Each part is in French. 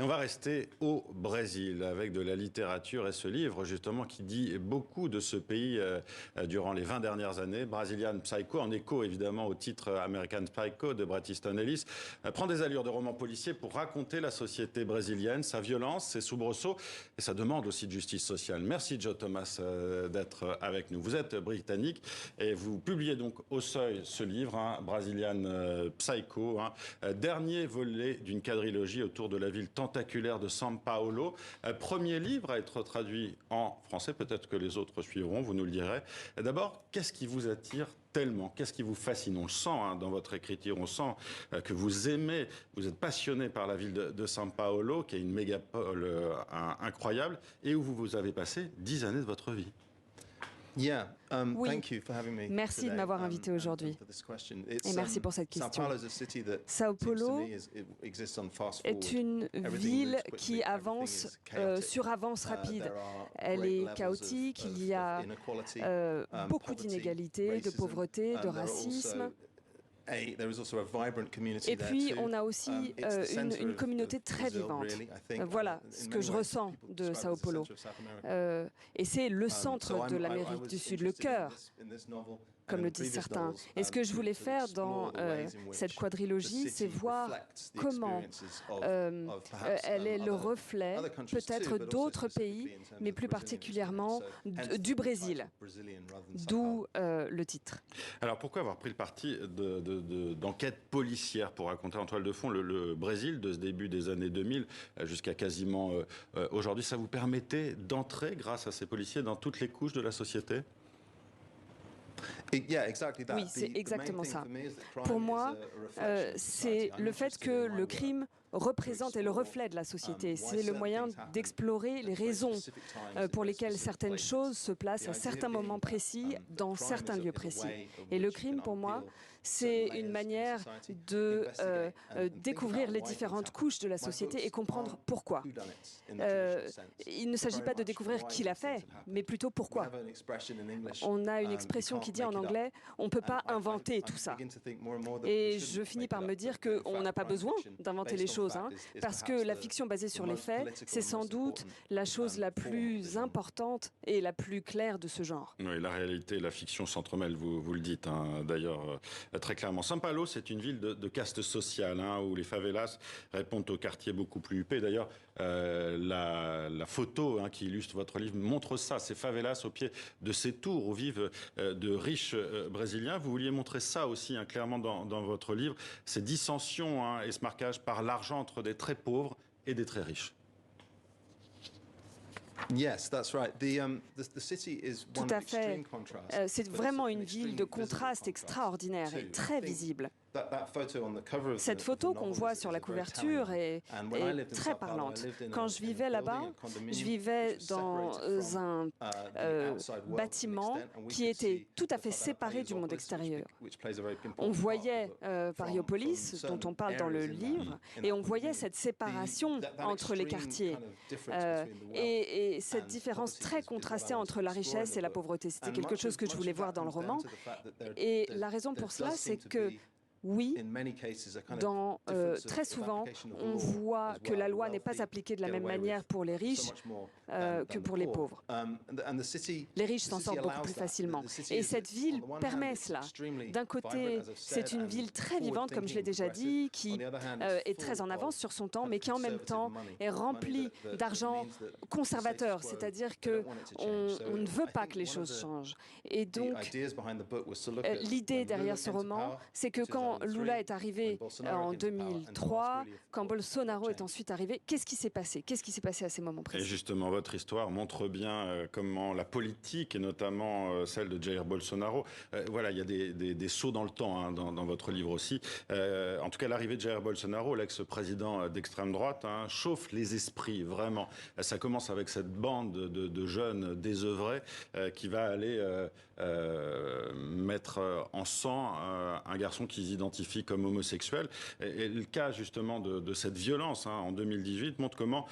Et on va rester au Brésil avec de la littérature et ce livre justement qui dit beaucoup de ce pays durant les 20 dernières années. Brazilian Psycho, en écho évidemment au titre American Psycho de Bret Easton Ellis, prend des allures de roman policier pour raconter la société brésilienne, sa violence, ses soubresauts et sa demande aussi de justice sociale. Merci Joe Thomas d'être avec nous. Vous êtes britannique et vous publiez donc au Seuil ce livre, Brazilian Psycho, dernier volet d'une quadrilogie autour de la ville tentaculaire de São Paulo. Premier livre à être traduit en français, peut-être que les autres suivront, vous nous le direz. D'abord, qu'est-ce qui vous attire tellement? Qu'est-ce qui vous fascine? On le sent dans votre écriture, on sent que vous aimez, vous êtes passionné par la ville de São Paulo, qui est une mégapole incroyable, et où vous avez passé 10 années de votre vie. Oui, merci de m'avoir invité aujourd'hui. Et merci pour cette question. Sao Paulo est une ville qui avance sur avance rapide. Elle est chaotique, il y a beaucoup d'inégalités, de pauvreté, de racisme. Et puis, on a aussi une communauté très vivante. Voilà ce que je ressens de Sao Paulo. Et c'est le centre de l'Amérique du Sud, le cœur, comme le disent certains. Et ce que je voulais faire dans cette quadrilogie, c'est voir comment elle est le reflet peut-être d'autres pays, mais plus particulièrement du Brésil, d'où le titre. Alors pourquoi avoir pris le parti d'enquête policière pour raconter en toile de fond le Brésil de ce début des années 2000 jusqu'à quasiment aujourd'hui? Ça vous permettait d'entrer, grâce à ces policiers, dans toutes les couches de la société? Oui, c'est exactement ça. Pour moi, c'est le fait que le crime représente et le reflet de la société. C'est le moyen d'explorer les raisons pour lesquelles certaines choses se placent à certains moments précis, dans certains lieux précis. Et le crime, pour moi, c'est une manière de découvrir les différentes couches de la société et comprendre pourquoi. Il ne s'agit pas de découvrir qui l'a fait, mais plutôt pourquoi. On a une expression qui dit en anglais, on ne peut pas inventer tout ça. Et je finis par me dire qu'on n'a pas besoin d'inventer les choses, parce que la fiction basée sur les faits, c'est sans doute la chose la plus importante et la plus claire de ce genre. Oui, la réalité et la fiction s'entremêlent, vous le dites d'ailleurs très clairement. São Paulo, c'est une ville de caste sociale, où les favelas répondent aux quartiers beaucoup plus huppés. D'ailleurs, la photo qui illustre votre livre montre ça, ces favelas au pied de ces tours où vivent de riches brésiliens. Vous vouliez montrer ça aussi clairement dans votre livre, ces dissensions et ce marquage par l'argent entre des très pauvres et des très riches. Tout à fait. C'est vraiment une ville de contraste extraordinaire et très visible. Cette photo qu'on voit sur la couverture est très parlante. Quand je vivais là-bas, je vivais dans un bâtiment qui était tout à fait séparé du monde extérieur. On voyait Pariópolis, dont on parle dans le livre, et on voyait cette séparation entre les quartiers. Et cette différence très contrastée entre la richesse et la pauvreté. C'était quelque chose que je voulais voir dans le roman. Et la raison pour cela, c'est que oui, très souvent, on voit que la loi n'est pas appliquée de la même manière pour les riches que pour les pauvres. Les riches s'en sortent beaucoup plus facilement. Et cette ville permet cela. D'un côté, c'est une ville très vivante, comme je l'ai déjà dit, qui est très en avance sur son temps, mais qui en même temps est remplie d'argent conservateur, c'est-à-dire qu'on ne veut pas que les choses changent. Et donc, l'idée derrière ce roman, c'est que quand Lula est arrivé en 2003, quand Bolsonaro est ensuite arrivé, qu'est-ce qui s'est passé? Qu'est-ce qui s'est passé à ces moments précis? Et justement, votre histoire montre bien comment la politique, et notamment celle de Jair Bolsonaro, voilà, il y a des sauts dans le temps dans votre livre aussi. En tout cas, l'arrivée de Jair Bolsonaro, l'ex-président d'extrême droite, chauffe les esprits, vraiment. Ça commence avec cette bande de jeunes désœuvrés qui va aller mettre en sang un garçon qu'ils identifient comme homosexuel. Et le cas justement de cette violence en 2018 montre comment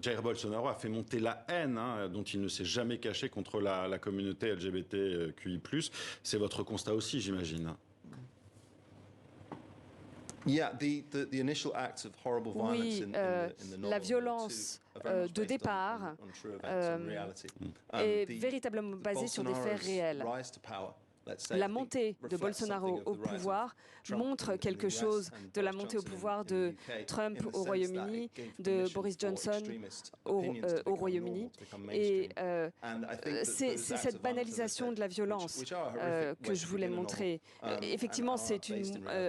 Jair Bolsonaro a fait monter la haine dont il ne s'est jamais caché contre la communauté LGBTQI+. C'est votre constat aussi, j'imagine. Oui, la violence de départ est véritablement basée sur des faits réels. La montée de Bolsonaro au pouvoir montre quelque chose de la montée au pouvoir de Trump au Royaume-Uni, de Boris Johnson au Royaume-Uni. Et c'est cette banalisation de la violence que je voulais montrer. Effectivement, c'est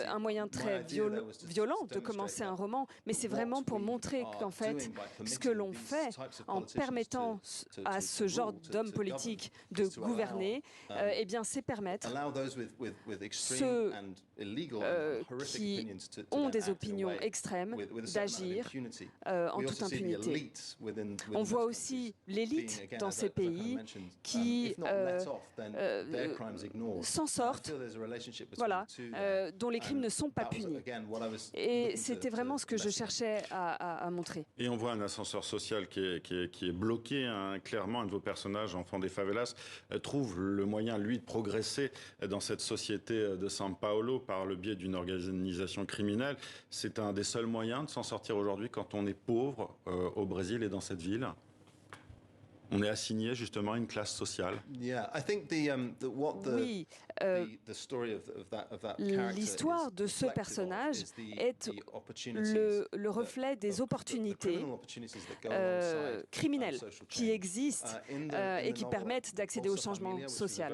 un moyen très violent de commencer un roman, mais c'est vraiment pour montrer qu'en fait, ce que l'on fait en permettant à ce genre d'hommes politiques de gouverner, eh bien, c'est permettre ceux qui ont des opinions extrêmes d'agir en toute impunité. On voit aussi l'élite dans ces pays qui s'en sortent, voilà, dont les crimes ne sont pas punis. Et c'était vraiment ce que je cherchais à montrer. Et on voit un ascenseur social qui est bloqué, hein. Clairement, un de vos personnages, enfant des favelas, trouve le moyen, lui, de progresser dans cette société de São Paulo par le biais d'une organisation criminelle. C'est un des seuls moyens de s'en sortir aujourd'hui quand on est pauvre au Brésil et dans cette ville. On est assigné justement à une classe sociale. Oui, l'histoire de ce personnage est le reflet des opportunités criminelles qui existent et qui permettent d'accéder au changement social.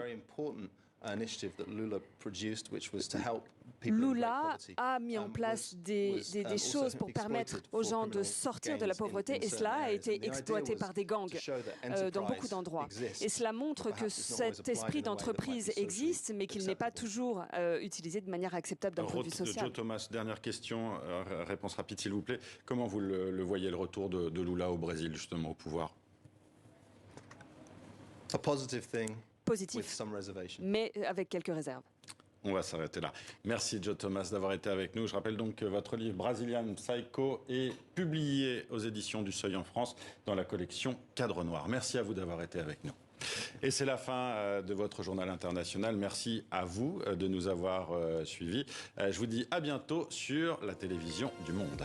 Lula a mis en place des choses pour permettre aux gens de sortir de la pauvreté et cela a été exploité par des gangs dans beaucoup d'endroits. Et cela montre que cet esprit d'entreprise existe mais qu'il n'est pas toujours utilisé de manière acceptable d'un point de vue social. Joe Thomas, dernière question, réponse rapide s'il vous plaît. Comment vous le voyez le retour de Lula au Brésil justement au pouvoir? Positif, mais avec quelques réserves. On va s'arrêter là. Merci Joe Thomas d'avoir été avec nous. Je rappelle donc que votre livre Brazilian Psycho est publié aux éditions du Seuil en France dans la collection Cadre Noir. Merci à vous d'avoir été avec nous. Et c'est la fin de votre journal international. Merci à vous de nous avoir suivis. Je vous dis à bientôt sur la télévision du Monde.